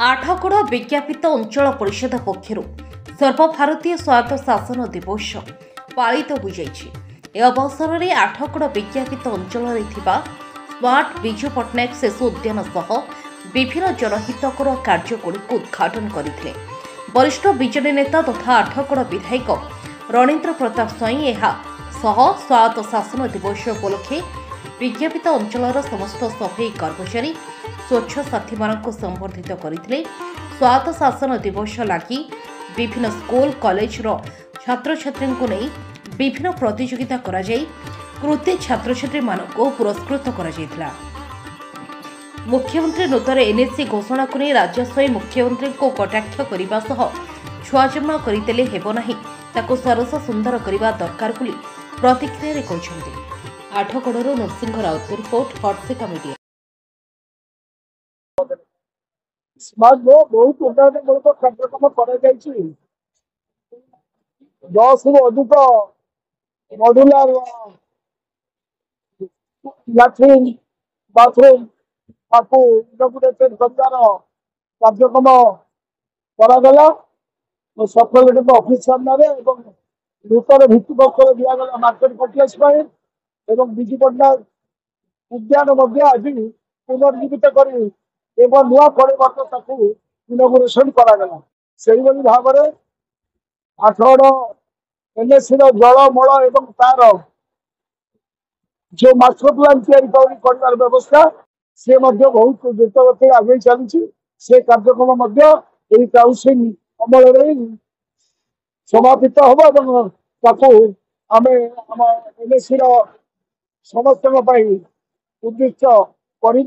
आठगड़ विज्ञापित अंचल परिषद पक्षर सर्वभारतीय स्वायत्त शासन दिवस पालित हो अवसर में आठगड़ विज्ञापित अंचल स्मार्ट विजु पट्टनायक शिशु उद्यान सह विभिन्न जनहितकर कार्यक्रम उद्घाटन करते वरिष्ठ बीजेडी नेता तथा आठगड़ विधायक रणेन्द्र प्रताप स्वाई स्वायत्त शासन दिवस उपलक्षे विज्ञापित अंचल समस्त सफाई कर्मचारी स्वच्छ साथी मानक संबर्धित करते स्वायत्त शासन दिवस लगी विभिन्न स्कूल कॉलेज छात्र छात्री को नहीं विभिन्न प्रतियोगिता कृति छात्र छात्री मानक पुरस्कृत कर मुख्यमंत्री नूतन एनएससी घोषणा को नहीं राज्यस्वयं मुख्यमंत्री को कटाक्ष करने छुआ जन्म करदेले हेब नाही ताको सरस सुंदर करने दरकार बोली प्रतिक्रिया कहते। आठगड़ नरसिंह राउत रिपोर्ट हटसेका मीडिया। स्मार्ट बहुत उन्नयनमूलक कार्यक्रम कर 10 रु अधिक मॉड्यूलर लैट्रिन बाथरूम आपको इनोग्रेटेड करवार कार्यक्रम करागला सफल ऑफिस सामने नूतन भित्तिप्रस्तर दिगला मार्केट कॉम्प्लेक्स विजु पट्टनायक उद्यान आज पुनर्जीवित कर नुआ परिवर्तन इनोग्रेशन करागला से भाव में आठगड़ एनएससी जल मल एवं तार जो मास्टर प्लान कर व्यवस्था से बहुत द्रुत गति आगे चली से कार्यक्रम काउंसिल अमल समापित हम आम एनएससी समस्त उद्दिष्ट कर